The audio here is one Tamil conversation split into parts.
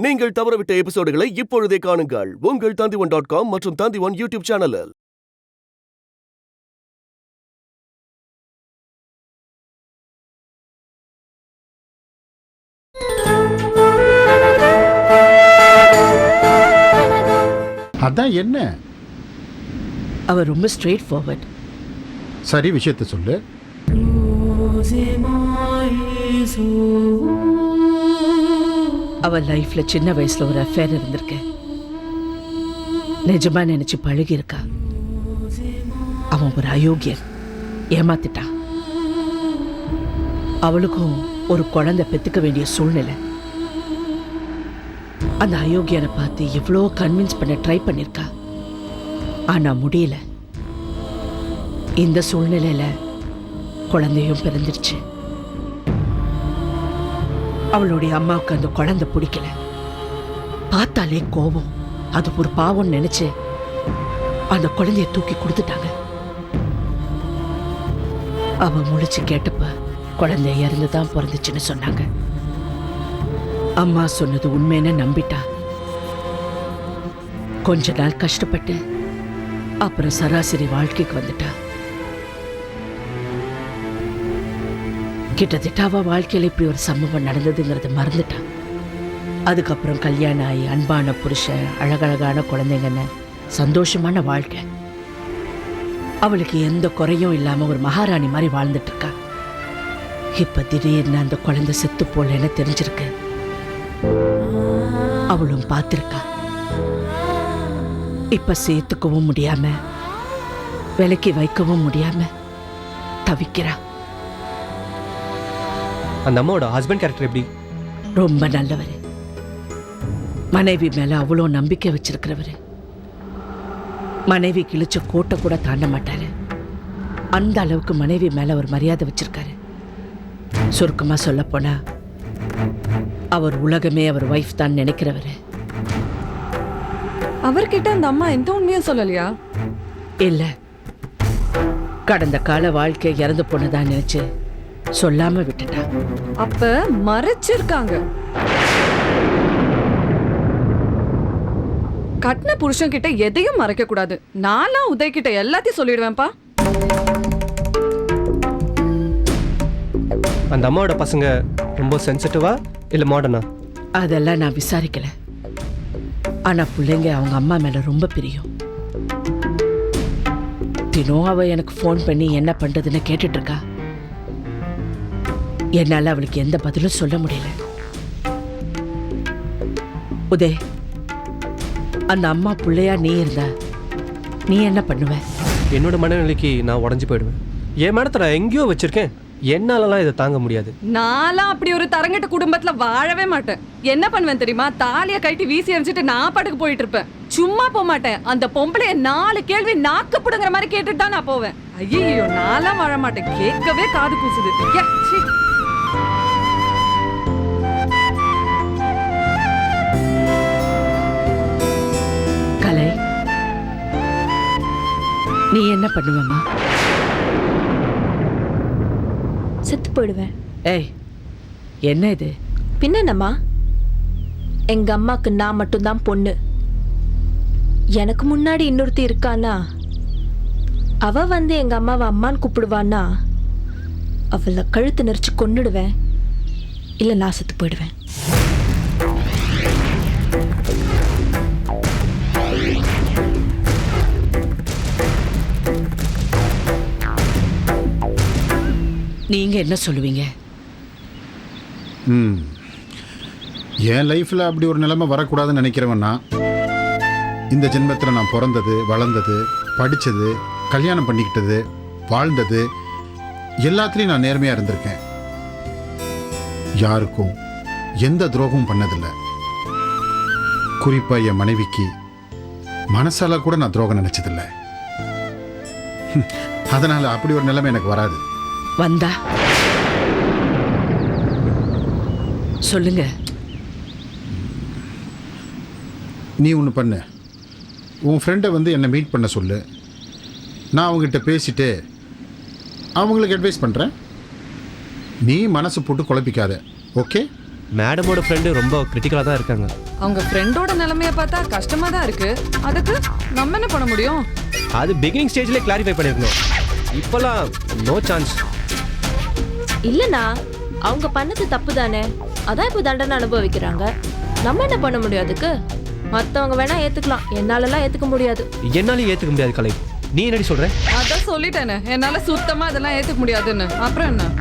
நீங்கள் தவறவிட்ட எபிசோடுகளை இப்பொழுதே காணுங்கள் உங்கள் Tandivan.com மற்றும் Tandivan யூடியூப் சேனலில். அதான் என்ன? அவர் ரொம்ப ஸ்ட்ரெயிட் ஃபார்வர்ட். சரி, விஷயத்தை சொல்லு. அவள் லைஃப்ல சின்ன வயசுல ஒரு அஃபேர் இருந்திருக்கு. நிஜமா நினைச்சு பழகி இருக்கா. அவன் ஒரு அயோக்கியன், ஏமாத்திட்டான். அவளுக்கும் ஒரு குழந்தை பெத்துக்க வேண்டிய சூழ்நிலை. அந்த அயோக்கியனை பார்த்து எவ்வளோ கன்வின்ஸ் பண்ண ட்ரை பண்ணிருக்கா. ஆனா முடியல. இந்த சூழ்நிலையில குழந்தையும் பிறந்துருச்சு. அவளுடைய அம்மாவுக்கு அந்த குழந்தை பிடிக்கல. பார்த்தாலே கோபம். அது ஒரு பாவம் நினைச்சு அந்த குழந்தைய தூக்கி கொடுத்துட்டாங்க. அவ முழிச்சு கேட்டப்ப குழந்தை இறந்துதான் பிறந்துச்சுன்னு சொன்னாங்க. அம்மா சொன்னது உண்மைன்னு நம்பிட்டா. கொஞ்ச நாள் கஷ்டப்பட்டு அப்புறம் சராசரி வாழ்க்கைக்கு வந்துட்டா. கிட்டத்தட்ட அவ வாழ்க்கையில இப்படி ஒரு சம்பவம் நடந்ததுங்கிறத மறந்துட்டான். அதுக்கப்புறம் கல்யாணம் ஆகி அன்பான புருஷன், அழகழகான குழந்தைங்கன்னு சந்தோஷமான வாழ்க்கை. அவளுக்கு எந்த குறையும் இல்லாம ஒரு மகாராணி மாதிரி வாழ்ந்துட்டு இருக்கா. இப்ப திடீர்னு அந்த குழந்தை செத்து போலன்னு தெரிஞ்சிருக்கு. அவளும் பார்த்திருக்கா. இப்ப சேர்த்துக்கவும் முடியாம விலைக்கு வைக்கவும் முடியாம தவிக்கிறா. அந்த அம்மாவோட ஹஸ்பண்ட் கேரக்டர் எப்படி? ரொம்ப நல்லவர். மனைவி மேல அவ்வளோ நம்பிக்கை வச்சிருக்கிறவர். மனைவி கிழிச்ச கோட்டை கூட தாண்ட மாட்டாரு. அந்த அளவுக்கு மனைவி மேல ஒரு மரியாதை வச்சிருக்காரு. சுருக்கமா சொல்ல போனா அவர் உலகமே அவர் வைஃப் தான் நினைக்கிறவரு. அவர்கிட்ட அந்த அம்மா எந்த உண்மையும் சொல்லலையா? இல்ல, கடந்த கால வாழ்க்கை இறந்து போனதான் நினைச்சு சொல்லாம விட்டுட்டா. அப்ப மறைச்சிருக்காங்க. கட்டின புருஷன் கிட்ட எதையும் மறைக்க கூடாது. நான்லாம் உதய் கிட்ட எல்லாத்தையும் சொல்லிடுவேன்ப்பா. அந்த அம்மாவோட பசங்க ரொம்ப சென்சிட்டிவா இல்ல மாடர்னா? அதெல்லாம் நான் விசாரிக்கல. ஆனா பிள்ளைங்க அவங்க அம்மா மேல ரொம்ப பிரியம். தினம் அவ எனக்கு ஃபோன் பண்ணி என்ன பண்றதுன்னு கேட்டுட்டு இருக்கா. என்னால அவளுக்கு எந்த பதிலும் சொல்ல முடியல. உதய், அந்த அம்மா பிள்ளையா நீ இருந்தா நீ என்ன பண்ணுவ? என்னோட மனநிலைக்கு நான் உடஞ்சு போயிடுவேன். என் மேடத்தை எங்கேயோ வச்சிருக்கேன். என்னாலலாம் இதை தாங்க முடியாது. நான்லாம் அப்படி ஒரு தரங்கட்ட குடும்பத்துல வாழவே மாட்டேன். என்ன பண்ணுவேன் தெரியுமா? தாலியை கட்டி வீசி எறிஞ்சிட்டு நான் பாட்டுக்கு போயிட்டு இருப்பேன். சும்மா போக மாட்டேன். அந்த பொம்பளைய 4 கேள்வி நாக்கு புடுங்குற மாதிரி கேட்டுட்டு தான் நான் போவேன். ஐயோ, நான்லாம் வாழ மாட்டேன். கேட்கவே காது கூசுது. கலை, நீ என்ன பண்ணுவம்மா? செத்து போயிடுவேன். ஏய், என்ன இது? பின்னம்மா, எங்க அம்மாக்கு நான் மட்டும்தான் பொண்ணு. எனக்கு முன்னாடி இன்னொருத்தி இருக்கானா, அவ வந்து எங்க அம்மாவை அம்மான்னு கூப்பிடுவான்னா அவளை கழுத்து நெரிச்சு கொன்னுடுவேன். இல்ல நான் செத்து போயிடுவேன். நீங்க என்ன சொல்லுவீங்க? என் லைஃப்பில் அப்படி ஒரு நிலைமை வரக்கூடாதுன்னு நினைக்கிறவன்னா, இந்த ஜென்மத்தில் நான் பிறந்தது, வளர்ந்தது, படித்தது, கல்யாணம் பண்ணிக்கிட்டது, வாழ்ந்தது எல்லாத்துலேயும் நான் நேர்மையாக இருந்திருக்கேன். யாருக்கும் எந்த துரோகமும் பண்ணதில்லை. குறிப்பாக என் மனைவிக்கு மனசால கூட நான் துரோகம் நினச்சதில்லை. அதனால் அப்படி ஒரு நிலைமை எனக்கு வராது. வந்தா சொல்லுங்க. நீ ஒன்று பண்ணு. உன் ஃப்ரெண்டை வந்து என்னை மீட் பண்ண சொல்லு. நான் அவங்ககிட்ட பேசிட்டு அவங்களுக்கு அட்வைஸ் பண்ணுறேன். நீ மனசு போட்டு குழப்பிக்காத. ஓகே? மேடமோட ஃப்ரெண்டு ரொம்ப கிரிட்டிக்கலாக தான் இருக்காங்க. அவங்க ஃப்ரெண்டோட நிலைமைய பார்த்தா கஷ்டமா தான் இருக்கு. அதுக்கு நம்ம என்ன பண்ண முடியும்? அது பிகினிங் ஸ்டேஜ்லேயே கிளாரிஃபை பண்ணியிருக்கணும். இப்போலாம் நோ சான்ஸ். இல்லைண்ணா, அவங்க பண்ணது தப்பு தானே, அதான் இப்போ தண்டனை அனுபவிக்கிறாங்க. நம்ம என்ன பண்ண முடியும் அதுக்கு? மற்றவங்க வேணா ஏற்றுக்கலாம், என்னாலலாம் ஏற்றுக்க முடியாது. என்னாலையும் ஏற்றுக்க முடியாது கலை. நீ என்னடி சொல்கிற? அதான் சொல்லிட்டேனே, என்னால சுத்தமா அதெல்லாம் ஏத்துக்க முடியாதுன்னு. அப்புறம் என்ன?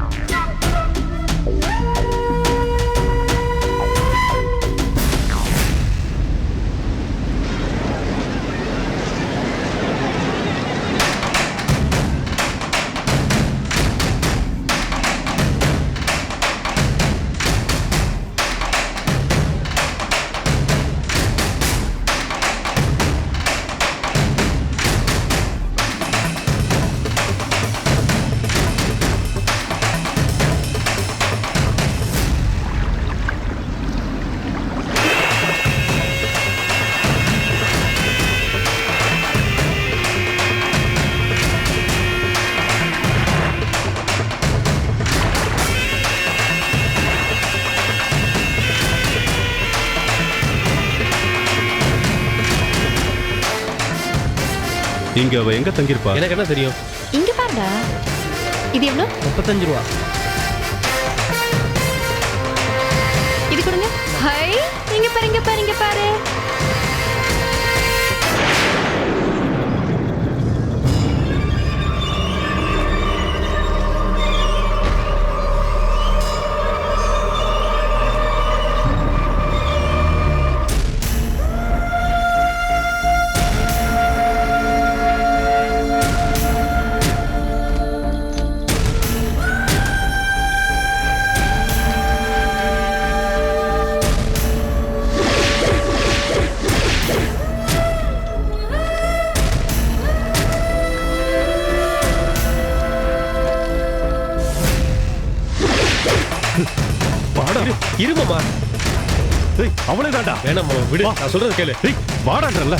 இங்க அவ எங்க தங்கியிருப்பா? எனக்கு என்ன தெரியும்? இங்க பாருடா, இது எவ்வளோ? 35 ரூபா. இது கொடுங்க. ஹை, இங்க பாரு, இங்க பாரு, இங்க பாரு. இருமாமா. அவளே தாண்டா. வேணாம்மா, விடு. நான் சொல்றது கேளு. வாடான்றல.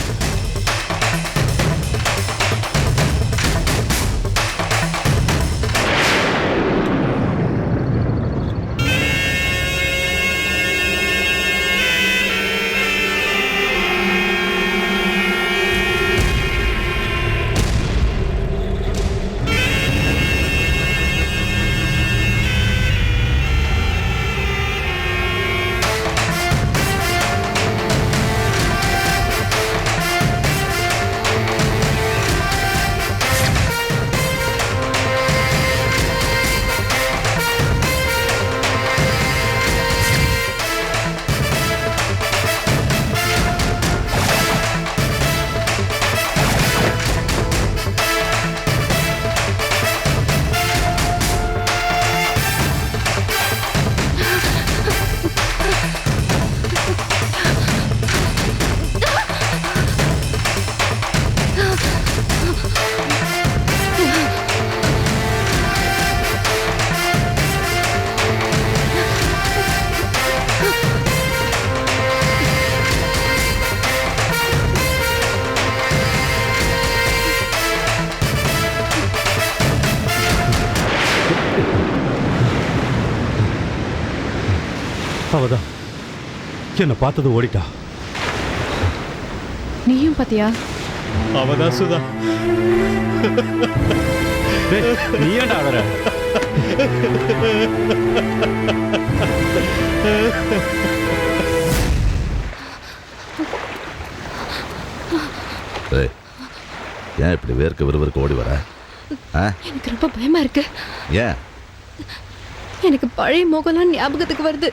அவதான் என்ன பார்த்தது ஓடிட்டா. நீயும் பாத்தியா? அவதான் சுதா. நீ ஏன்டா அழற? ஏன் இப்படி வேர்க்க விறுவிறுக்க ஓடி வர? எனக்கு ரொம்ப பயமா இருக்கு. ஏன்? எனக்கு பழைய மோகன்லாம் ஞாபகத்துக்கு வருது.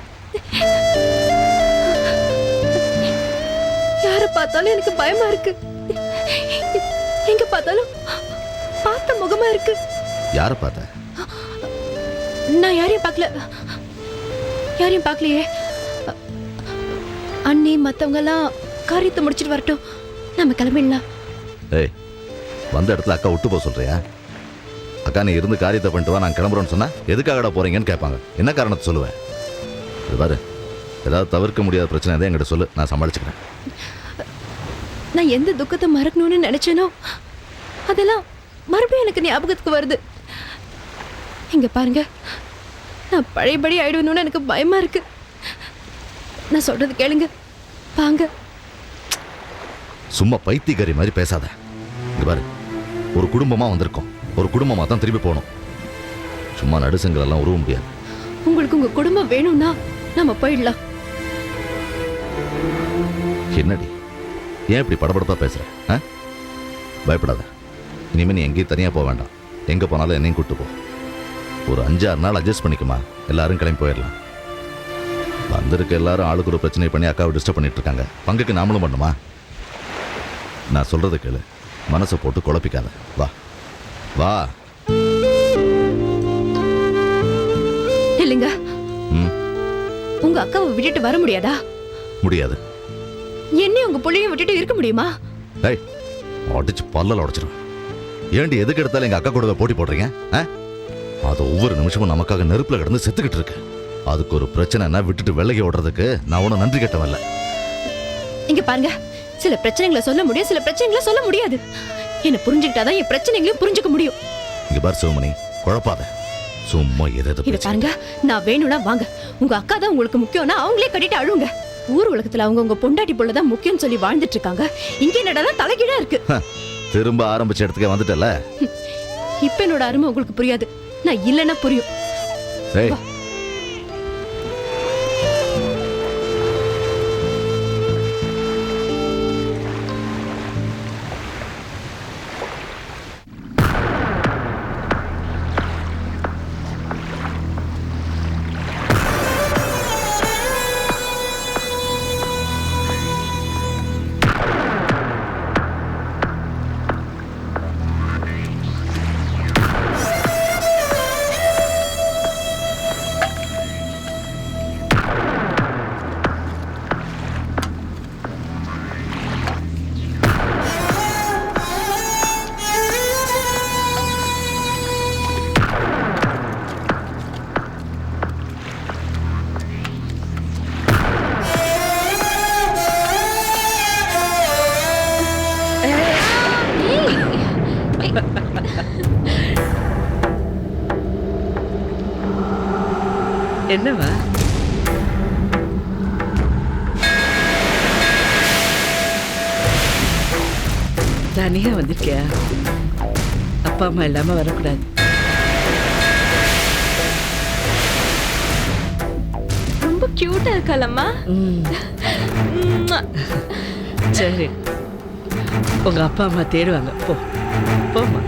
யாரை பார்த்தாலும் எனக்கு பயமா இருக்கு. எங்க பார்த்தாலும் பார்த்த முகமா இருக்கு. யாரை பார்த்த? நான் யாரையும் பார்க்கலையே. அண்ணி மத்தவங்க எல்லாம் காரியத்தை முடிச்சிட்டு வரட்டும், நம்ம கிளம்பிடலாம். ஏய், வந்த இடத்துல அக்கா விட்டு போக சொல்றியா? அக்கா நீ இருந்து காரியத்தை பண்ணிட்டு வா, நான் கிளம்புறோன்னு சொன்னா எதுக்காகடா போறீங்கன்னு கேட்பாங்க. என்ன காரணத்தை சொல்லுவேன்? இது பாரு, ஏதாவது தவிர்க்க முடியாத பிரச்சனை எதாவது என்கிட்ட சொல்லு, நான் சமாளிச்சுக்கிறேன். நான் எந்த துக்கத்தை மறக்கணும்னு நினைச்சேனோ அதெல்லாம் மறுபடியும் எனக்கு ஞாபகத்துக்கு வருது. இங்க பாருங்க, நான் பழையபடி ஆயிடுவேணும்னு எனக்கு பயமா இருக்கு. நான் சொல்றது கேளுங்க, வாங்க. சும்மா பைத்தியக்காரி மாதிரி பேசாத. இங்க பாரு, ஒரு குடும்பமா வந்திருக்கோம், ஒரு குடும்பமா தான் திரும்பி போகணும். சும்மா நடுசங்கள் எல்லாம் உருவ முடியாது. உங்களுக்கு உங்க குடும்பம் வேணும்னா நம்ம போயிடலாம். என்னடி ஏன் இப்படி படபடப்பா பேசுற? பயப்படாத. இனிமே நீ எங்கேயும் தனியா போக வேண்டாம். எங்க போனாலும் என்னையும் கூட்டு போ. ஒரு 5-6 நாள் அட்ஜஸ்ட் பண்ணிக்குமா, எல்லாரும் கிளம்பி போயிடலாம். வந்திருக்க எல்லாரும் ஆளுக்கு ஒரு பிரச்சனை பண்ணி அக்காவை டிஸ்டர்ப் பண்ணிட்டு இருக்காங்க. பங்குக்கு நாமளும் பண்ணுமா? நான் சொல்றதை கேளு, மனசை போட்டு குழப்பிக்காத. வா வா. இல்லைங்க, உங்க அக்காவை விட்டுட்டு வர முடியாதா? முடியாது. என்னையும் உங்க புள்ளையும் விட்டுட்டு இருக்க முடியுமா? டேய், அடிச்சு பல்லல உடைச்சிடும். ஏண்டி எதுக்கு எடுத்தாலும் எங்க அக்கா கூட போட்டி போடுறீங்க? அது ஒவ்வொரு நிமிஷமும் நமக்காக நெருப்புல கிடந்து செத்துக்கிட்டு இருக்கு. அதுக்கு ஒரு பிரச்சனைனா விட்டுட்டு வெள்ளகி ஓடுறதுக்கு நான் உன நன்றி கட்டவல்ல. இங்க பாருங்க, சில பிரச்சனைகளை சொல்ல முடியும், சில பிரச்சனைகளை சொல்ல முடியாது. என்ன புரிஞ்சுக்கிட்டாதான் என் பிரச்சனைகளையும் புரிஞ்சுக்க முடியும். இங்க பாரு சிவமணி, குழப்பாத. சும்மா எதாவது இத பாருங்க, நான் வேணும்னா வாங்க. உங்க அக்கா தான் உங்களுக்கு முக்கியம்னா அவங்களே கட்டிட்டு அழுவுங்க. ஊர் உலகத்துல அவங்க உங்க பொண்டாட்டி புள்ளதான் முக்கியம் சொல்லி வாழ்ந்துட்டு இருக்காங்க. இங்க என்னடா தலைகீழா இருக்கு. திரும்ப ஆரம்பிச்ச இடத்துக்கே வந்துட்டல. இப்ப என்னோட அருமை உங்களுக்கு புரியாது, நான் இல்லைன்னா புரியும். ஏய், என்னவா? தனியா வந்திருக்கியா? அப்பா அம்மா இல்லாம வரக்கூடாது. ரொம்ப கியூட்டா இருக்கலம்மா. சரி, உங்க அப்பா அம்மா தேடுவாங்க. போ போமா.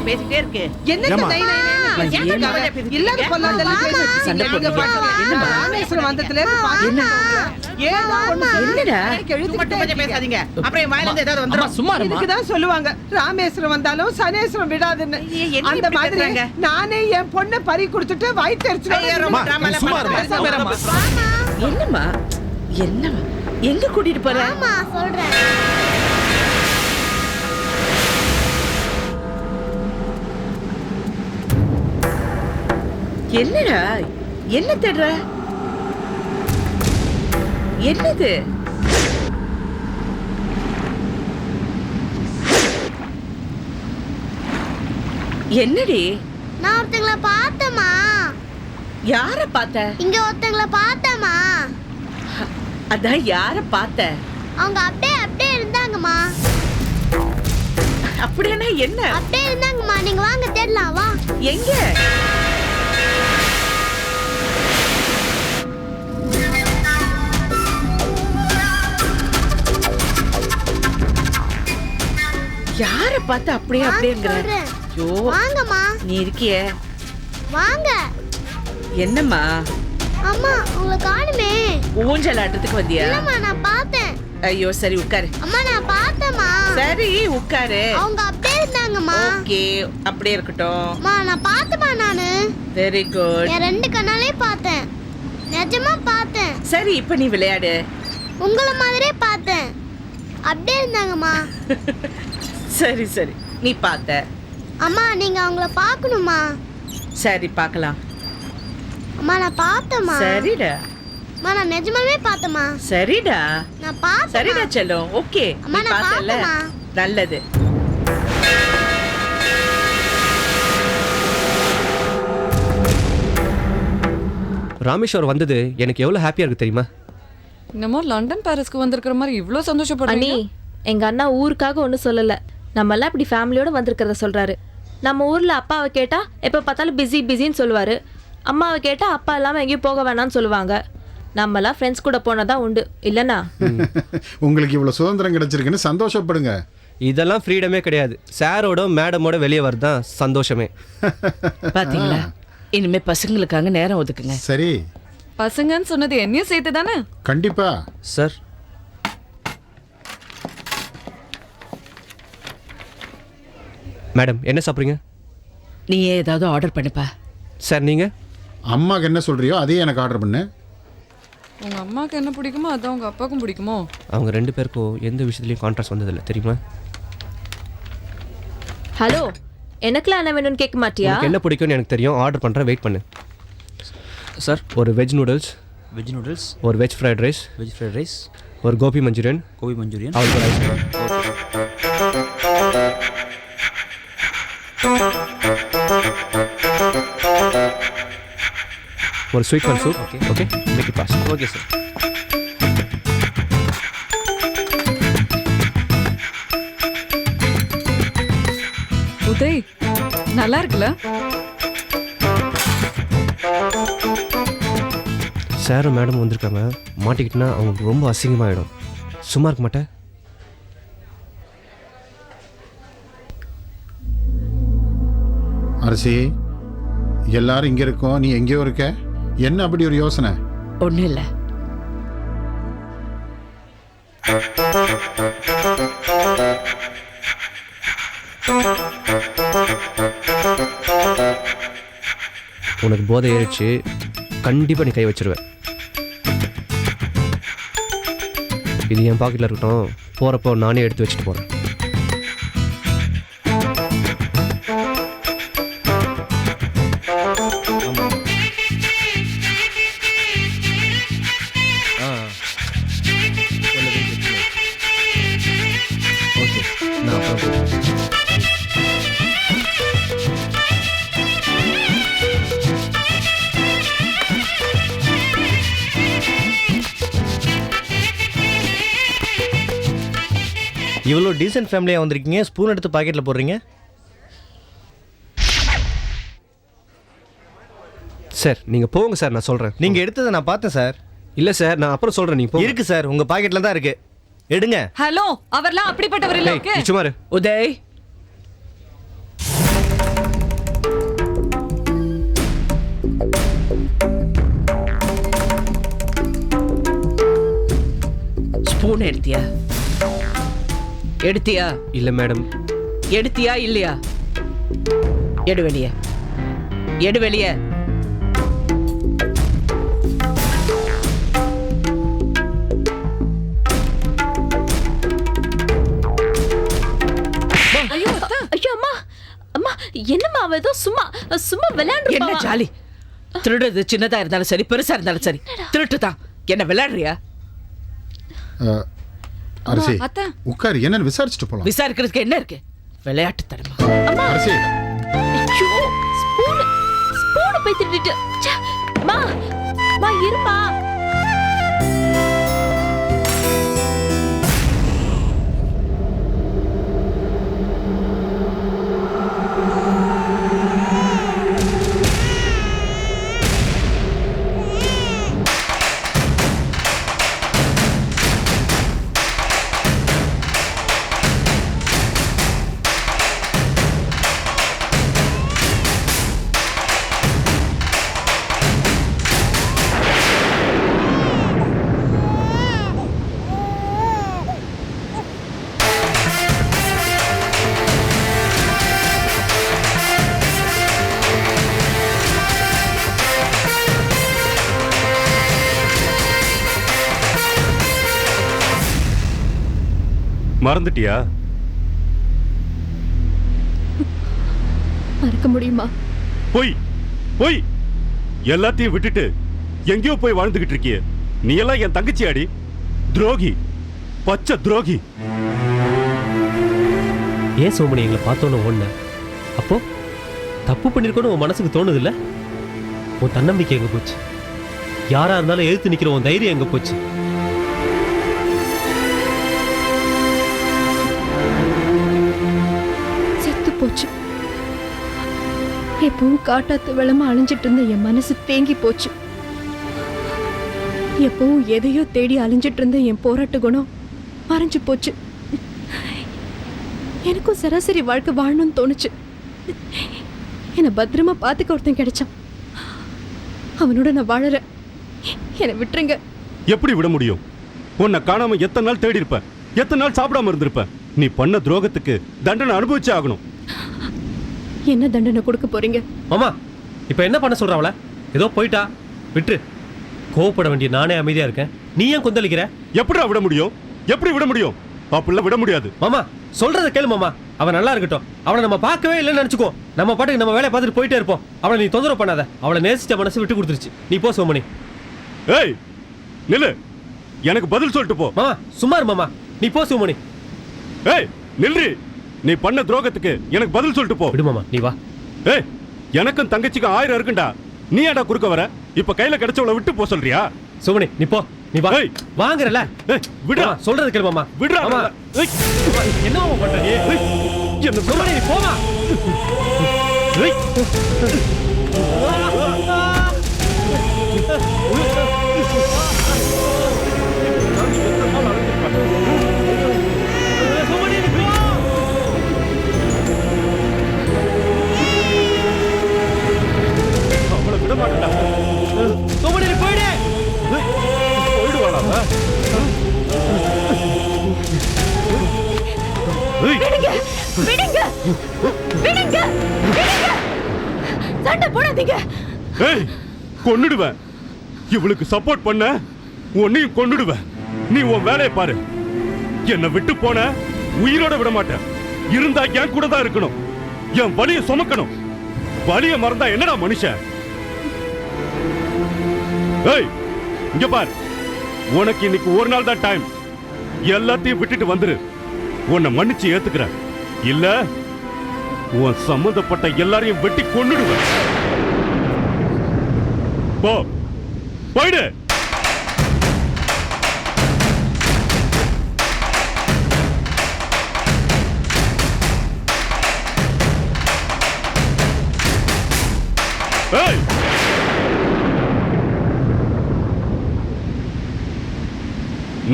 பேசிட்டே இருக்கு. சொல்லுவாங்க ராமேஸ்வரம் வந்தாலும் சனேஸ்வரம் விடாதுன்னு. அந்த மாதிரி நானே என் பொண்ணை பறி கொடுத்துட்டு வயிற்று. என்னம்மா என்னம்மா எங்க கூட்டிட்டு போற? என்னடா என்ன தேடுற? என்னது? என்னடி? நான் ஒருத்தங்கள பார்த்தமா. யார பார்த்த? இங்க ஒருத்தங்கள பார்த்தமா. அதான் யார பார்த்த? அவங்க அப்படியே இருந்தாங்கம்மா. அப்படின்னா என்ன? அப்படியே இருந்தாங்கம்மா. நீங்க வாங்க தேடலாம். வா. எங்க? யார பார்த்து அப்படியேங்கற? ஐயோ வாங்கம்மா. நீ இருக்கியே. வாங்க. என்னம்மா? அம்மா உங்களை காணுமே. ஊஞ்சல் ஆட்டத்துக்கு வந்தியா? இல்லம்மா நான் பார்த்தேன். ஐயோ சரி உட்காரு. அம்மா நான் பார்த்தேம்மா. சரி உட்காரு. அவங்க அப்படியே இருந்தாங்கம்மா. ஓகே அப்படியே இருக்கட்டும். அம்மா நான் பார்த்தேம்மா நானு. Very good. என் 2 கண்ணாலே பார்த்தேன். நிஜமா பார்த்தேன். சரி இப்போ நீ விளையாடு. உங்கள மாதிரியே பார்த்தேன். அப்படியே இருந்தாங்கம்மா. சரி சரி, நீ பார்த்த. அம்மா நீங்க அவங்கள பார்க்கணுமா? சரி பார்க்கலாம். அம்மா நான் பார்த்தேம்மா. சரிடா அம்மா நான் நிஜமாவே பார்த்தேம்மா. சரிடா நான் பார்த்தேன். சரிடா செல்லம். ஓகே, அம்மா நீ நான் பார்த்தல. பார்த்தேம்மா. நல்லது. ராமேஸ்வர் வந்தது எனக்கு எவ்வளோ ஹாப்பியாக இருக்கு தெரியுமா? என்னமோ லண்டன் பாரிஸ்க்கு வந்திருக்கிற மாதிரி இவ்ளோ அண்ணி, சந்தோஷப்படுறீங்க. எங்க அண்ணா ஊருக்காக ஒன்றும் சொல்லல. நம்ம எல்லாம் இப்படி ஃபேமிலியோட வந்திருக்கிறத சொல்றாரு. நம்ம ஊர்ல அப்பாவை கேட்டா எப்ப பார்த்தாலும் பிஸி பிஸின்னு சொல்லுவாரு. அம்மாவை கேட்டா அப்பா இல்லாம எங்கேயும் போக வேணாம்னு சொல்லுவாங்க. நம்மலாம் ஃப்ரெண்ட்ஸ் கூட போனதான் உண்டு இல்லைன்னா? உங்களுக்கு இவ்வளோ சுதந்திரம் கிடைச்சிருக்குன்னு சந்தோஷப்படுங்க. இதெல்லாம் ஃப்ரீடமே கிடையாது. சாரோட மேடமோட வெளியே வரதான் சந்தோஷமே. பாத்தீங்களா, இனிமே பசங்களுக்காக நேரம் ஒதுக்குங்க. சரி, பசங்கன்னு சொன்னது என்னையும் சேர்த்து தானே? கண்டிப்பா. சார், மேடம் என்ன சாப்பிட்றீங்க? நீயே ஏதாவது ஆர்டர் பண்ணுப்பா. சார் நீங்கள்? அம்மாக்கு என்ன சொல்றியோ அதையே எனக்கு ஆர்டர் பண்ணு. உங்க அம்மாவுக்கு என்ன பிடிக்குமோ அதான் உங்க அப்பாவுக்கும் பிடிக்குமோ? அவங்க ரெண்டு பேருக்கும் எந்த விஷயத்துலையும் கான்ட்ராஸ்ட் வந்ததில்லை தெரியுமா? ஹலோ, எனக்குலாம் என்ன வேணும்னு கேட்க மாட்டியா? உனக்கு என்ன பிடிக்கும்னு எனக்கு தெரியும். ஆர்டர் பண்ணுறேன், வெயிட் பண்ணு. சார், ஒரு வெஜ் நூடுல்ஸ், ஒரு வெஜ் ஃப்ரைட் ரைஸ், ஒரு கோபி மஞ்சூரியன், அவளுக்கு ஒரு ஐஸ்கிரீம். ஒரு sweet corn soup. Okay, make it fast. Okay sir. Uday, நல்லா இருக்குல்ல? சாரும் மேடம் வந்திருக்காங்க, மாட்டிக்கிட்டுனா அவங்களுக்கு ரொம்ப அசிங்கமாகிடும். சும்மா இருக்க மாட்டேன். அரசி, எல்லாரும் இங்க இருக்கோம், நீ எங்கேயோ இருக்க. என்ன அப்படி ஒரு யோசனை? ஒன்றும் இல்லை. உனக்கு போதை ஏறிச்சு, கண்டிப்பாக நீ கை வச்சிருவேன். இது என் பாக்கெட்டில் இருக்கட்டும், போகிறப்போ நானே எடுத்து வச்சுட்டு போகிறேன். ஓகே, நான் அப்புறம் கூப்பிடுறேன். இவ்வளோ டீசென்ட் ஃபேமிலியாக வந்திருக்கீங்க, ஸ்பூன் எடுத்து பாக்கெட்டில் போடுறீங்க. சார் நீங்கள் போங்க சார், நான் சொல்கிறேன். நீங்கள் எடுத்ததை நான் பார்த்தேன் சார். இல்லை சார், நான் அப்புறம் சொல்கிறேன். நீங்கள் போங்க. இருக்கு சார், உங்கள் பாக்கெட்டில் தான் இருக்கு, எடுங்க. ஹலோ, அவர்லாம் அப்படிப்பட்டவர் இல்ல. ஓகே, சும்மா இரு. உதய், ஸ்பூன் எடுத்தியா? எடுத்தியா? இல்லை மேடம். எடுத்தியா இல்லையா? எடு வெளியே, எடு வெளியே. ஐயோ அத்தை. ஐயோ அம்மா, அம்மா என்னம்மா அவ ஏதோ சும்மா சும்மா விளையாண்டு என்ன ஜாலி? திருடுறது சின்னதா இருந்தாலும் சரி, பெருசா இருந்தாலும் சரி, திருட்டு தான். என்ன விளையாடுறியா? அரசி, அத்தை. உட்காரு, என்னன்னு விசாரிச்சுட்டு போலாம். விசாரிக்கிறதுக்கு என்ன இருக்கு? விளையாட்டு தரமா? அரசி, ஐயோ, ஸ்பூன் ஸ்பூன் போய் திருடிட்டு. ச்சே, அம்மா அம்மா இருமா. மறந்துட்டியா? மறக்க முடியுமா? போய் போய் எல்லாத்தையும் விட்டுட்டு எங்கேயோ போய் வாழ்ந்துகிட்டு இருக்கிய. நீ எல்லாம் என் தங்கச்சியாடி. துரோகி, பச்சை துரோகி. ஏன் சோமனி எங்களை பார்த்தோன்னு ஒன்று? அப்போ தப்பு பண்ணிருக்கோன்னு உன் மனசுக்கு தோணுது இல்ல? உன் தன்னம்பிக்கை எங்க போச்சு? யாரா இருந்தாலும் எதிர்த்து நிக்கிற உன் தைரியம் எங்க போச்சு? செத்து போச்சு. எப்பவும் காட்டாத்து வெள்ளமா அழிஞ்சிட்டு இருந்த என் மனசு தேங்கி போச்சு. எப்பவும் எதையோ தேடி அழிஞ்சிட்டு இருந்த என் போராட்ட குணம் மறைஞ்சு போச்சு. எனக்கும் சராசரி வாழ்க்கை வாழணும்னு தோணுச்சு. என்னை பத்திரமா பார்த்துக்க ஒருத்தன் கிடைச்சான். அவனோட நான் வாழறேன். என்னை விட்டுருங்க. எப்படி விட முடியும்? உன்னை காணாம எத்தனை நாள் தேடி இருப்ப, எத்தனை நாள் சாப்பிடாம இருந்திருப்ப. நீ பண்ண துரோகத்துக்கு தண்டனை அனுபவிச்சே ஆகணும். என்ன தண்டனை கொடுக்க போறீங்க? மாமா இப்ப என்ன பண்ண சொல்ற அவளை? ஏதோ போயிட்டா விட்டுரு. கோவப்பட வேண்டிய நானே அமைதியா இருக்கேன். நீ ஏன் கொந்தளிக்கிற? எப்படி விட முடியும்? எப்படி விட முடியும்? அப்படிலாம் விட முடியாது. மாமா சொல்றத கேளு மாமா. அவன் நல்லா இருக்கட்டும். அவளை நம்ம பார்க்கவே இல்லைன்னு நினைச்சுக்கோ. நம்ம பாட்டுக்கு நம்ம வேலையை பார்த்துட்டு போயிட்டே இருப்போம். அவளை நீ தொந்தரவு பண்ணாத. அவளை நேசிச்ச மனசு விட்டு கொடுத்துருச்சு. நீ போ சோமனி. ஏய் நில்லு, எனக்கு பதில் சொல்லிட்டு போ. மாமா சும்மா இரு மாமா. நீ போ சோமனி. ஏய் நில்றி, நீ பண்ண துரோகத்துக்கு எனக்கு பதில் சொல்லிட்டு போ. விடு மாமா, நீ வா. ஏய் எனக்கும் தங்கச்சிக்கு 1000 இருக்குண்டா. நீ ஏடா குறுக்க வர? இப்ப கையில கிடைச்சவளை விட்டு போ சொல்றியா? சோமனி நீ போ. நீ வா. ஏய் வாங்குறல. ஏய் விடுடா, சொல்றது கேளு மாமா. விடுடா. மாமா ஏய் என்ன மாமா பண்ற நீ? என்ன சோமனி நீ போமா. ஏய் சோமனி நீ போ. அவளை விட மாட்டேன்டா. சோமனி நீ போயிடு. போயிடுவாளா? விடுங்க விடுங்க விடுங்க விடுங்க. சண்டை போடாதீங்க. ஏய் கொன்னுடுவேன். இவளுக்கு சப்போர்ட் பண்ண உன்னையும் கொன்னுடுவேன். நீ உன் வேலையை பாரு. என்னை விட்டு போன உயிரோட விட மாட்டேன். இருந்தா என் கூட தான் இருக்கணும். என் வலியை சுமக்கணும். வலியை மறந்தா என்னடா மனுஷன்? ஏய் இங்க பார், உனக்கு இன்னைக்கு ஒரு நாள் தான் டைம். எல்லாத்தையும் விட்டுட்டு வந்துரு. உன்னை மன்னிச்சு ஏத்துக்கிறேன். இல்ல உன் சம்பந்தப்பட்ட எல்லாரையும் வெட்டி கொன்னுடுவேன். போ போயிடு. ஏய்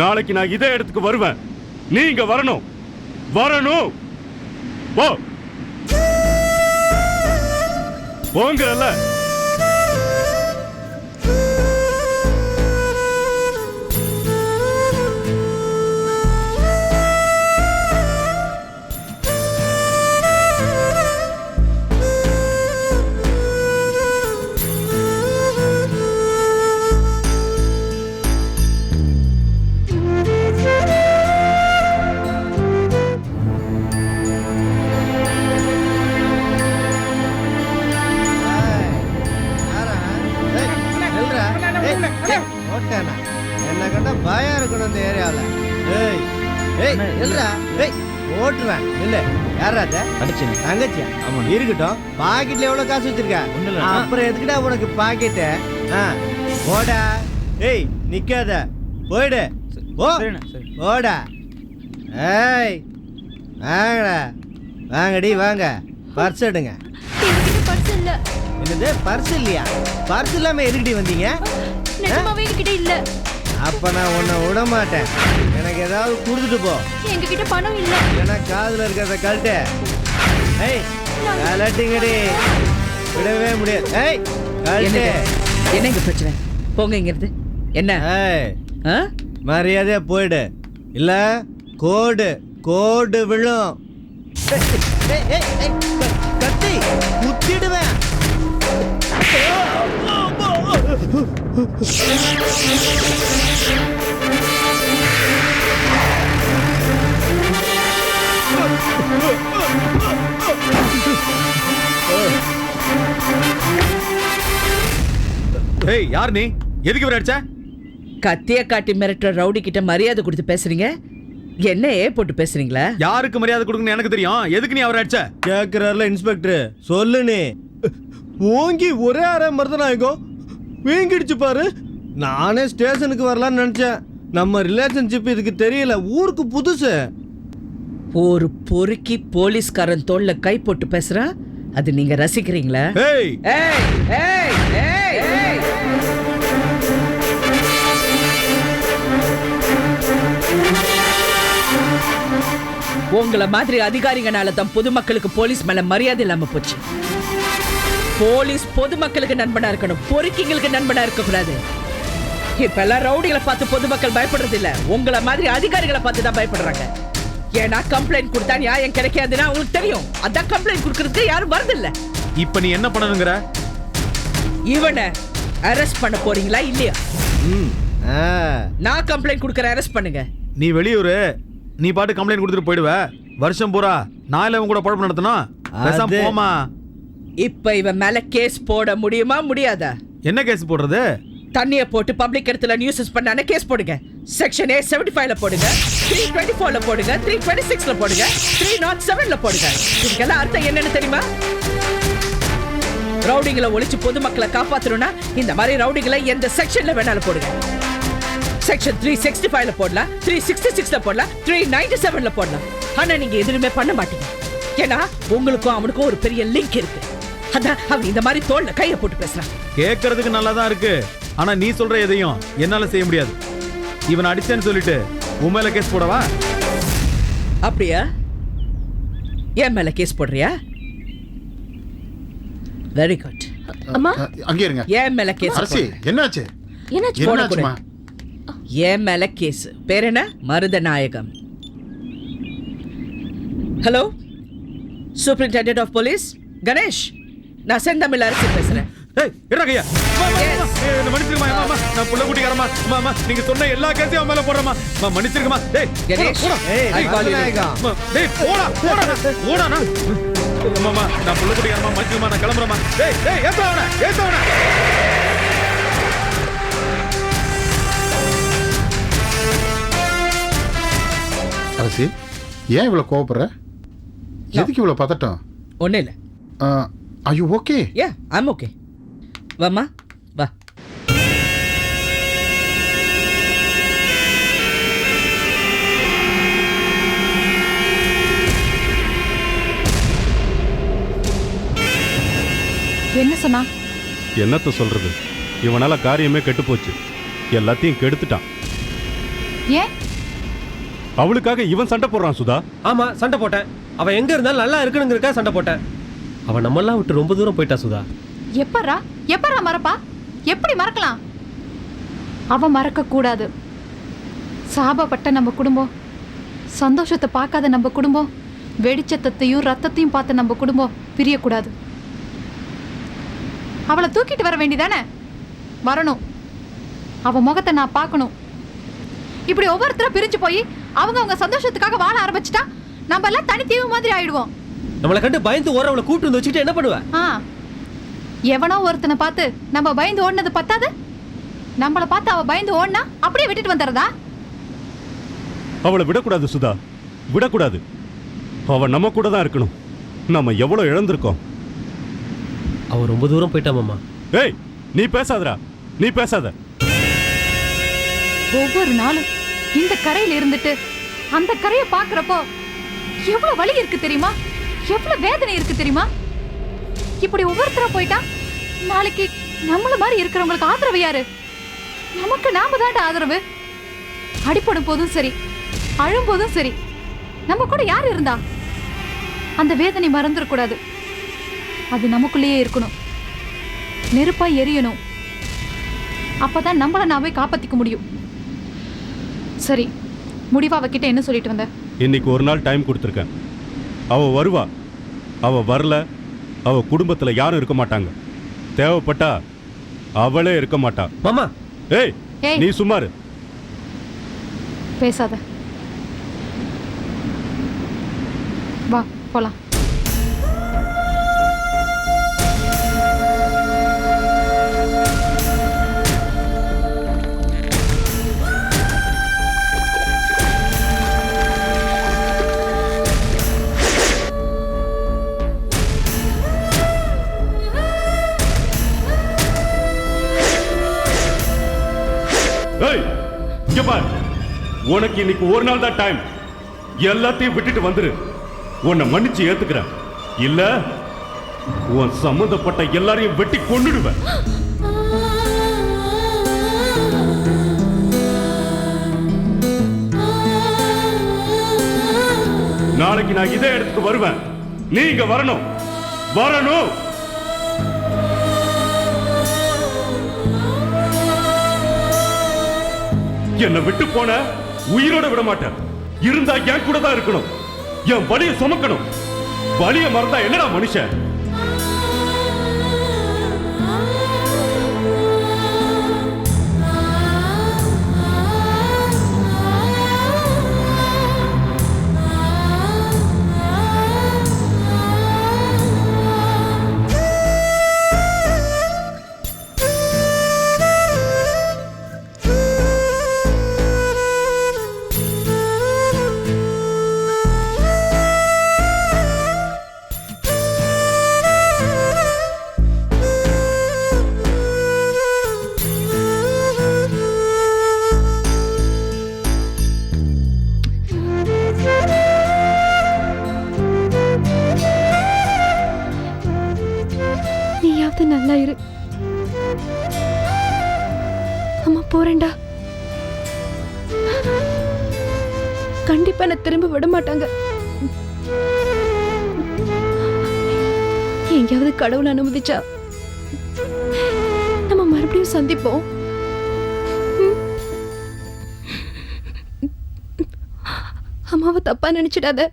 நாளைக்கு நான் இதே இடத்துக்கு வருவேன். நீ இங்க வரணும். வரணும். போ போங்கல. என்ன கண்டா பயம் இருக்கணும் இந்த ஏரியாவில். ஏய் ஏய் இல்லடா. ஏய் ஓட்டுவேன் இல்ல. யாரா தங்கச்சியா? இருக்கட்டும். பாக்கெட்ல எவ்வளவு காசு வச்சிருக்க? அப்புறம் எதுக்குடா உனக்கு பாக்கெட்டு? போடா. ஏய் நிக்காத, போயிடு. போடா. ஏய் வாங்கடா. வாங்கடி வாங்க. பர்ஸ் எடுங்க. பர்ஸ் இல்ல. என்னது பர்ஸ் இல்லையா? பர்ஸ் இல்லாம எதுக்கிட்டி வந்தீங்க? நிஜமாவே என்கிட்ட இல்ல. அப்ப நான் உன்னை விட மாட்டேன். எனக்கு ஏதாவது கொடுத்துட்டு போ. எங்ககிட்ட பணம் இல்ல. ஏன்னா காதுல இருக்கிறத கழட்டு. ஏய் கழட்டுங்கடி. விடவே முடியாது. ஏய் கழட்டு. என்னங்க பிரச்சனை? போங்க இங்கிருந்து. என்ன? ஏய் மரியாதையா போயிடு. இல்ல கோடு கோடு விழும். கத்தி குத்திடுவேன். ஏய் யார் நீ? எதுக்கு இவரை அடிச்ச? கத்திய காட்டி மிரட்டுற ரவுடி கிட்ட மரியாதை கொடுத்து பேசுறீங்க. என்ன போட்டு பேசுறீங்களா? யாருக்கு மரியாதை கொடுக்கணும்னு எனக்கு தெரியும். எதுக்கு நீ அவரை அடிச்ச? கேக்குறாருல இன்ஸ்பெக்டர், சொல்லு நீ. ஓங்கி ஒரே அரை மருதநாயகம் வீங்கிடுச்சு பாரு. நானே ஸ்டேஷனுக்கு வரலான்னு நினைச்சேன். நம்ம ரிலேஷன்ஷிப் இதுக்கு தெரியல, ஊருக்கு புதுசு. ஒரு பொறுக்கி போலீஸ்காரன் தோல்ல கை போட்டு பேசுறா, அது நீங்க ரசிக்கிறீங்களா? ஏய் ஏய் ஏய் ஏய் ஏய் உங்கள மாதிரி அதிகாரிகனால தான் பொதுமக்களுக்கு போலீஸ் மேல மரியாதை இல்லாம போச்சு. போலீஸ் பொதுமக்களுக்கு நண்பனா இருக்கணும், பொறுக்கிங்களுக்கு நண்பனா இருக்க கூடாது. இப்ப எல்லாம் ரவுடிகளை பார்த்து பொதுமக்கள் பயப்படுறது இல்ல, உங்கள மாதிரி அதிகாரிகளை பார்த்து தான் பயப்படுறாங்க. ஏன்னா கம்ப்ளைண்ட் கொடுத்தா நியாயம் கிடைக்காதுன்னா உங்களுக்கு தெரியும். அதான் கம்ப்ளைண்ட் கொடுக்கறதுக்கு யாரும் வரது இல்ல. இப்ப நீ என்ன பண்ணணுங்கிற? இவனை அரெஸ்ட் பண்ண போறீங்களா இல்லையா? நான் கம்ப்ளைண்ட் கொடுக்கற, அரெஸ்ட் பண்ணுங்க. நீ வெளியூரு, நீ பாட்டு கம்ப்ளைண்ட் கொடுத்துட்டு போயிடுவ. வருஷம் பூரா நான் இல்ல உங்க கூட பழப்பு நடத்தணும். பேசாம போமா. இப்ப இவன் மேல கேஸ் போட முடியுமா முடியாதா? என்ன கேஸ் போடுறது? தண்ணிய போட்டு பப்ளிக் இடத்துல நியூஸஸ் பண்ணானே கேஸ் போடுங்க. செக்ஷன் 75ல போடுங்க, 324ல போடுங்க, 326ல போடுங்க, 307ல போடுங்க. இதுக்கெல்லாம் அர்த்தம் என்னன்னு தெரியுமா? ரவுடிங்களை ஒழிச்சு பொதுமக்களை காப்பாத்தணும்னா இந்த மாதிரி ரவுடிகளை எந்த செக்ஷன்ல வேணாலும் போடுங்க. செக்ஷன் 365ல போடலாம், 366ல போடலாம், 397ல போடலாம். ஆனா நீங்க எதுவுமே பண்ண மாட்டீங்க. ஏன்னா உங்களுக்கும் அவனுக்கும் ஒரு பெரிய லிங்க் இருக்கு. அதான் அவன் இந்த மாதிரி தோல்ல கையை போட்டு பேசுறான். கேட்கறதுக்கு நல்லா தான் இருக்கு, ஆனா நீ சொல்ற எதையும் என்னால செய்ய முடியாது. இவன் அடிச்சேன்னு சொல்லிட்டு உன் மேல கேஸ் போடவா? அப்படியா? என் மேல கேஸ் போடுறியா? Very good. அம்மா அங்கே இருங்க. என் மேல கேஸ் அரசி, என்னாச்சு? என்னாச்சு? என்னாச்சுமா? என் மேல கேஸ். பேர் என்ன? Marudhanayagam. Hello, superintendent of police Ganesh, நான் செந்தமிழ் அரசி பேசுறேன். ஏய் என்னடா கையா? என்ன மன்னிச்சிருமா அம்மா, நான் புள்ள குட்டிக்காரமா. அம்மா நீங்க சொன்ன எல்லா கேஸையும் அவன் மேல போடுறமா. மன்னிச்சிருக்கமா. டேய் கணேஷ், டேய் போடா போடா. அம்மா நான் புள்ள குட்டிக்காரமா, மன்னிச்சிருமா, நான் கிளம்புறமா. டேய் டேய் ஏத்தவன. அரசி, ஏன் இவ்வளவு கோவப்படுற? எதுக்கு இவ்வளவு பதட்டம்? ஒண்ணு இல்ல. Are you okay? Yeah, I'm okay. வாமா வா. என்ன சொன்னா? என்னத்த சொல்றது, இவனால காரியமே கெட்டு போச்சு. எல்லாத்தையும் கெடுத்துட்டான். ஏன்? அவளுக்காக இவன் சண்டை போடுறான் சுதா. ஆமா, சண்டை போட்டேன். அவன் எங்க இருந்தாலும் நல்லா இருக்கணுங்கிறதுக்காக சண்டை போட்டேன். அவன் நம்மெல்லாம் விட்டு ரொம்ப தூரம் போயிட்டா சுதா. எப்பரா மறப்பா? எப்படி மறக்கலாம்? அவ மறக்க கூடாது. சாபப்பட்ட நம்ம குடும்பம், சந்தோஷத்தை பார்க்காத நம்ம குடும்பம், வெடிச்சத்தையும் ரத்தத்தையும் பார்த்த நம்ம குடும்பம் பிரியக்கூடாது. அவளை தூக்கிட்டு வர வேண்டிதானே? வரணும். அவ முகத்தை நான் பார்க்கணும். இப்படி ஒவ்வொருத்தரும் பிரிஞ்சு போய் அவங்க சந்தோஷத்துக்காக வாழ ஆரம்பிச்சுட்டா நம்ம எல்லாம் தனித்தீவு மாதிரி ஆயிடுவோம். நம்மளை கண்டு பயந்து ஓரவளை கூட்டு வந்து வச்சுட்டு என்ன பண்ணுவ? எவனோ ஒருத்தனை பார்த்து நம்ம பயந்து ஓடினது பத்தாது, நம்மளை பார்த்து அவ பயந்து ஓடினா அப்படியே விட்டுட்டு வந்துடுறதா? அவளை விடக்கூடாது சுதா, விடக்கூடாது. அவ நம்ம கூட தான் இருக்கணும். நம்ம எவ்வளவு இழந்திருக்கோம். அவ ரொம்ப தூரம் போயிட்டா மாமா. ஏய் நீ பேசாதடா, நீ பேசாத. ஒவ்வொரு நாளும் இந்த கரையில இருந்துட்டு அந்த கரையை பாக்குறப்போ எவ்வளவு வலி இருக்கு தெரியுமா? எவ்வளவு வேதனை இருக்கு தெரியுமா? இப்படி ஒவ்வொருத்தரா போயிட்டா நாளைக்கு நம்மள மாதிரி இருக்கிறவங்களுக்கு ஆதரவு யாரு? நமக்கு நாம தான் ஆதரவு. அடிப்படும் போதும் சரி, அழும் போதும் சரி, நம்ம கூட யார் இருந்தா? அந்த வேதனை மறந்துடக்கூடாது. அது நமக்குள்ளேயே இருக்கணும், நெருப்பா எரியணும். அப்பதான் நம்மள நாமே காப்பாத்திக்க முடியும். சரி, முடிவா அவகிட்ட என்ன சொல்லிட்டு வந்த? இன்னைக்கு ஒரு நாள் டைம் கொடுத்துருக்கேன். அவ வருவா. அவ வரல, அவ குடும்பத்துல யாரும் இருக்க மாட்டாங்க. தேவைப்பட்டா அவளே இருக்க மாட்டா. மாமா ஏய் நீ சும்மாரு. பேசாத. வா போலாம். ஏய் இங்க பாரு, உனக்கு இன்னைக்கு ஒரு நாள் தான் டைம். எல்லாத்தையும் விட்டுட்டு வந்துரு. உன்னை மன்னிச்சு ஏத்துக்கிறேன். இல்ல உன் சம்பந்தப்பட்ட எல்லாரையும் வெட்டி கொன்னுடுவேன். நாளைக்கு நான் இதே இடத்துக்கு வருவேன். நீ இங்க வரணும். வரணும். என்னை விட்டு போன உயிரோட விட மாட்டேன். இருந்தா என் கூட தான் இருக்கணும். என் வலியை சுமக்கணும். வலியை மறந்தா என்னடா மனுஷன்? நீயாவது நல்லா இரு. அம்மா போறேன்டா. கண்டிப்பா நான் திரும்ப விட மாட்டாங்க. எங்கேயாவது கடவுள் அனுமதிச்சா நம்ம மறுபடியும் சந்திப்போம். அம்மாவை தப்பா நினைச்சிடாத.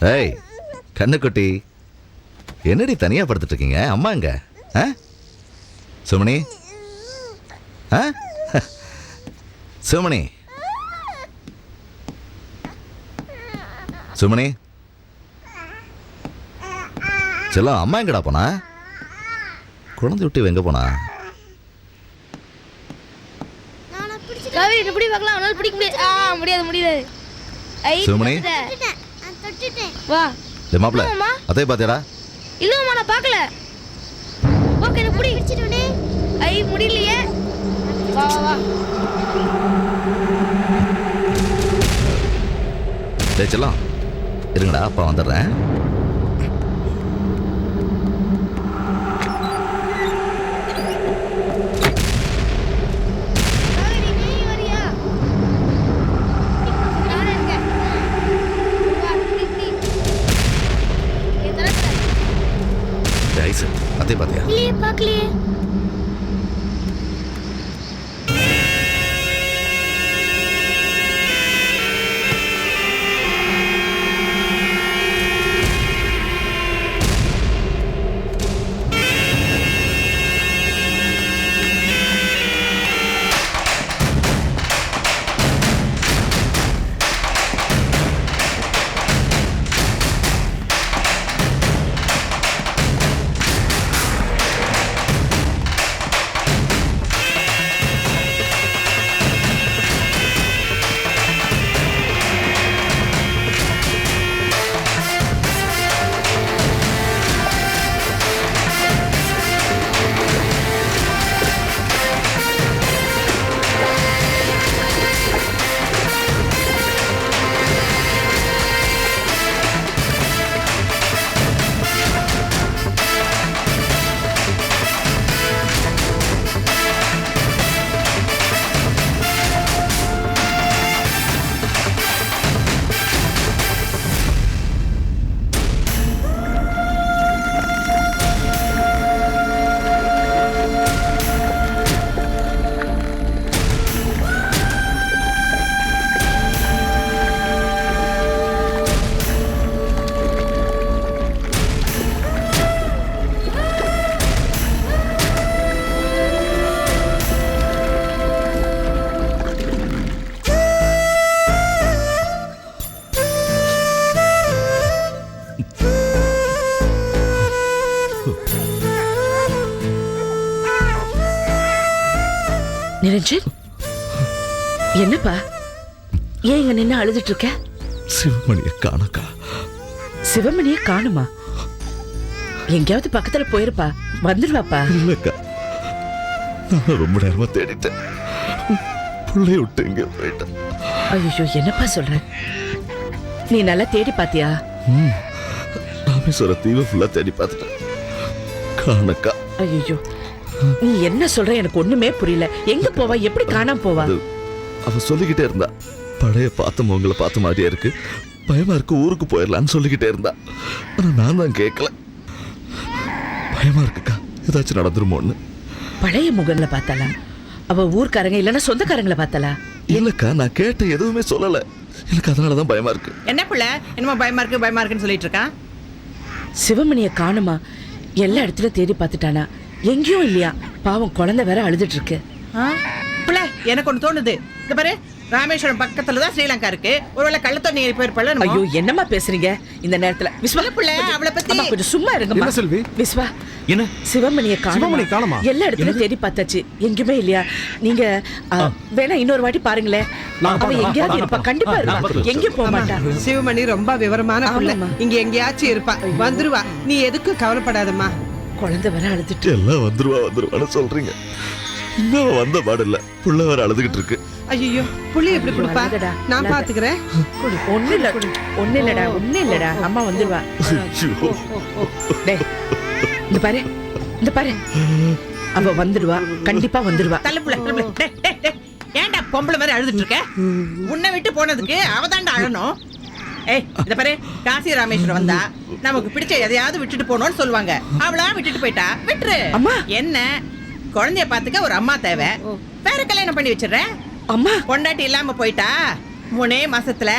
ஏய் கண்ணுக்குட்டி, என்னடி தனியா படுத்துட்டு இருக்கீங்க? அம்மா எங்க? சுமணி, சுமணி, சுமணி, செல்லம் அம்மா எங்கடா போனா? குழந்தை விட்டு எங்க போனா? பிடி பார்க்கலாம். அவனால பிடிக்க முடியாது. முடியாது. சுமணி, வா. டேய் மாப்ள, அதே பாத்தியாடா? இல்லம்மா நான் பார்க்கல. ஓகே நான் புடி பிடிச்சிடுனே. முடியலையே. வா வா வா. டேய் செல்லம், இருங்கடா, அப்பா வந்துடுறேன். ஐஸ் அதே பாத்தியா? இல்லையே, பார்க்கலையே. நிரஞ்சன், என்னப்பா ஏன் இங்க நின்று அழுதுட்டு இருக்க? சிவமணியை காணக்கா. சிவமணிய காணுமா? எங்கேயாவது பக்கத்துல போயிருப்பா, வந்துடுவாப்பா. இல்லக்கா, நான் ரொம்ப நேரமா தேடிட்டேன், புள்ளைய விட்டு இங்க போயிட்டேன். ஐயோ, என்னப்பா சொல்ற? நீ நல்லா தேடி பாத்தியா? ராமேஸ்வர தீவை ஃபுல்லா தேடி பார்த்துட்டேன், காணக்கா. ஐயோ, நீ என்ன சொல்ற? எனக்கு ஒண்ணுமே புரியல. எங்க போவா? எப்படி காணாம போவா? அவ சொல்லிக்கிட்டே இருந்தா, பழைய பார்த்தோம் உங்களை பார்த்த மாதிரியே இருக்கு, பயமா இருக்கு, ஊருக்கு போயிடலான்னு சொல்லிக்கிட்டே இருந்தா. ஆனா நான் தான் கேட்கல. பயமா இருக்குக்கா, ஏதாச்சும் நடந்துருமோன்னு. பழைய முகங்களை பார்த்தாளா? அவ ஊர்க்காரங்க இல்லைன்னா சொந்தக்காரங்களை பார்த்தாளா? இல்லக்கா, நான் கேட்ட எதுவுமே சொல்லல. எனக்கு அதனாலதான் பயமா இருக்கு. என்ன பிள்ளை என்னமோ பயமா இருக்குன்னு சொல்லிட்டு இருக்கான்? சிவமணிய காணுமா? எல்லா இடத்துலயும் தேடி பார்த்துட்டானா? எங்கேயும் இல்லையா? பாவம், குழந்தை வேற அழுதுட்டு இருக்கு. பிள்ளை, எனக்கு ஒண்ணு தோணுது. இந்த பாரு, ராமேஸ்வரம் பக்கத்துல தான் ஸ்ரீலங்கா இருக்கு. ஒருவேளை கள்ளத்தண்ணி ஏறி போயிருப்பல. ஐயோ, என்னம்மா பேசுறீங்க இந்த நேரத்துல? விஸ்வா பிள்ளை, அவளை பத்தி கொஞ்சம் சும்மா இருங்கம்மா. என்ன செல்வி? விஸ்வா, என்ன? சிவமணிய சிவமணி காணுமா? எல்லா இடத்துலயும் தேடி பார்த்தாச்சு, எங்கேயுமே இல்லையா? நீங்க வேணா இன்னொரு வாட்டி பாருங்களேன். அவ எங்கேயாவது இருப்பா, கண்டிப்பா இருப்பா, எங்கேயும் போக மாட்டா. சிவமணி ரொம்ப விவரமான பிள்ளை, இங்க எங்கேயாச்சும் இருப்பா, வந்துருவா. நீ எதுக்கும் கவலைப்படாதம்மா. குழந்தை வேற அழுதுட்டு. எல்லாம் வந்துருவான்னு சொல்றீங்க, இன்னும் வந்த பாடில்ல, புள்ள வேற அழுதுகிட்டு இருக்கு. ஐயோ, புள்ளி எப்படி கொடுப்பா? நான் பாத்துக்கிறேன். ஒண்ணு இல்லடா, அம்மா வந்துருவா. இந்த பாரு, இந்த பாரு, அவ வந்துடுவா, கண்டிப்பா வந்துடுவா. ஏன்டா பொம்பளை மாதிரி அழுதுட்டு இருக்க? உன்னை விட்டு போனதுக்கு அவதாண்டா அழணும். ஏய், இத பாரு, காசி ராமேஸ்வரம் வந்தா நமக்கு பிடிச்ச எதையாவது விட்டுட்டு போனோம்னு சொல்லுவாங்க. அவளா விட்டுட்டு போயிட்டா, விட்டுரு. அம்மா, என்ன குழந்தைய பாத்துக்க ஒரு அம்மா தேவை, வேற கல்யாணம் பண்ணி வச்சிடுறேன். அம்மா, பொண்டாட்டி இல்லாம போயிட்டா 3 மாசத்துல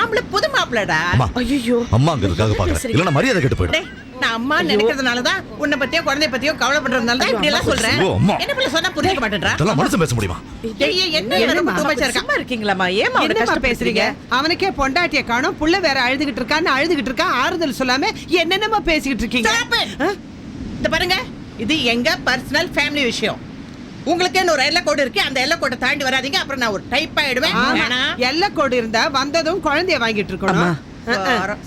ஆம்பளை புது மாப்பிளடா. ஐயோ, அம்மாங்கிறதுக்காக பாக்குறேன், இல்லன்னா மரியாதை கெட்டு போயிடும். நான் அம்மா நினைக்கிறதுனாலதான், உன்னை பத்தியோ குழந்தைய பத்தியோ கவலைப்படுறதுனால தான் இப்படி எல்லாம் சொல்றேன். என்ன பிள்ளை சொன்னா புரிஞ்சுக்க மாட்டேன்றா? இதெல்லாம் மனுஷன் பேச முடியுமா? சும்மா இருக்கீங்களாமா? ஏமா என்னமா பேசுறீங்க? அவனுக்கே பொண்டாட்டிய காணோம், புள்ள வேற அழுதுகிட்டு இருக்கான், ஆறுதல் சொல்லாம என்னென்னமா பேசிக்கிட்டு இருக்கீங்க? இந்த பாருங்க, இது எங்க பர்சனல் ஃபேமிலி விஷயம். உங்களுக்கு ஒரு எல்லை கோடு இருக்கு, அந்த எல்லை கோட்டை தாண்டி வராதீங்க, அப்புறம் நான் ஒரு டைப் ஆயிடுவேன். எல்லை கோடு இருந்தா வந்ததும் குழந்தைய வாங்கிட்டு இருக்கணும்.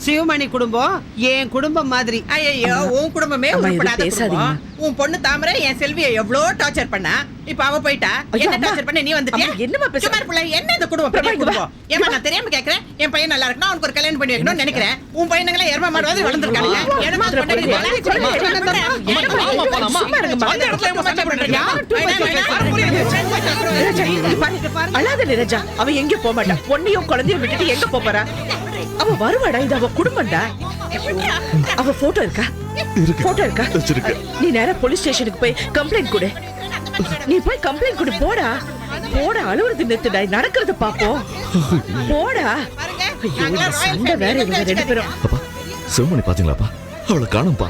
சிவமணி குடும்பம் என் குடும்பம் மாதிரி. ஐயோ, உன் குடும்பமே உருப்படாத குடும்பம். உன் பொண்ணு தாமரை என் செல்வியை எவ்வளவு டார்ச்சர் பண்ணா, இப்ப அவ போயிட்டா என்ன டார்ச்சர் பண்ண நீ வந்துட்டியா? என்னமா பேச? சுமார் புள்ள என்ன இந்த குடும்பம் பெரிய குடும்பம். ஏமா நான் தெரியாம கேக்குறேன். என் பையன் நல்லா இருக்கணும் அவனுக்கு ஒரு கல்யாணம் பண்ணி வைக்கணும்னு நினைக்கிறேன். உன் பையனுங்களே எருமை மாடு மாதிரி வளர்ந்துருக்காங்க. என்னமா பண்ணி அழாத நிரஜா, அவ எங்க போக மாட்டா. பொண்ணையும் குழந்தையும் விட்டுட்டு எங்க போறா? அவ வருவாடா, இது அவ குடும்பம்டா. அவ போட்டோ இருக்கா? போட்டோ இருக்கா? நீ நேரா போலீஸ் ஸ்டேஷனுக்கு போய் கம்ப்ளைண்ட் கொடு. நீ போய் கம்ப்ளைண்ட் கொடு. போடா போடா, அழுவுறது நிறுத்துடா, நடக்கிறத பாப்போம். போடா. சண்டை வேற இவங்க ரெண்டு பேரும். அப்பா சிவமணி பாத்தீங்களாப்பா? அவளை காணும்பா.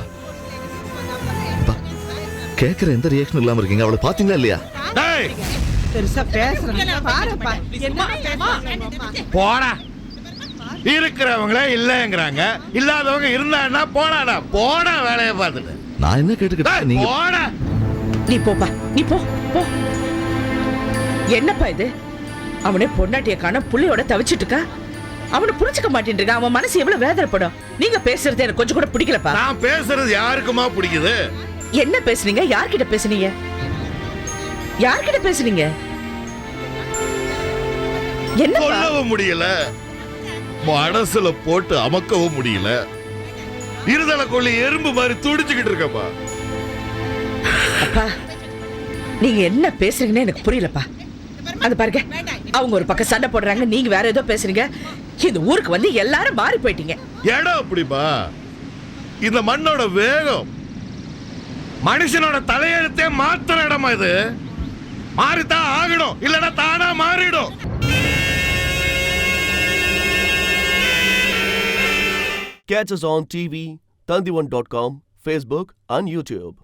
கேக்குற எந்த ரியாக்ஷன் இல்லாம இருக்கீங்க. அவளை பாத்தீங்களா இல்லையா? பெருசா பேசுறேன் பாருப்பா. போடா. இருக்கிறவங்களே இல்லங்கிறாங்க, இல்லாதவங்க இருந்தான்னா போடாடா. போடா வேலையை பார்த்துட்டு. நான் என்ன கேட்டுக்கிட்டேன்? நீங்க போடா. நீ போப்பா, நீ போ போ. என்னப்பா இது? அவனே பொண்டாட்டிய காண புள்ளையோட தவிச்சிட்டு இருக்கா. அவனை புரிஞ்சுக்க மாட்டேன். அவன் மனசு எவ்வளவு வேதனைப்படும். நீங்க பேசுறது எனக்கு கொஞ்சம் கூட பிடிக்கலப்பா. நான் பேசுறது யாருக்குமா பிடிக்குது? என்ன பேசுனீங்க? யார்கிட்ட பேசுனீங்க? யார்கிட்ட பேசுனீங்க? என்ன சொல்லவும் முடியல, மனசுல போட்டு அமக்கவும் முடியல. இருதலை கொள்ளி எறும்பு மாதிரி துடிச்சுக்கிட்டு இருக்கப்பா. அப்பா, நீங்க என்ன பேசுறீங்கன்னு எனக்கு புரியலப்பா. அது பாருங்க, அவங்க ஒரு பக்கம் சண்டை போடுறாங்க, நீங்க வேற ஏதோ பேசுறீங்க. இந்த ஊருக்கு வந்து எல்லாரும் மாறி போயிட்டீங்க. இடம் அப்படிப்பா. இந்த மண்ணோட வேகம் மனுஷனோட தலையெழுத்தே மாத்திர இடமா இது. மாறித்தான் ஆகணும், இல்லன்னா தானா மாறிடும். Catch us on TV, Tandivan.com, Facebook and YouTube.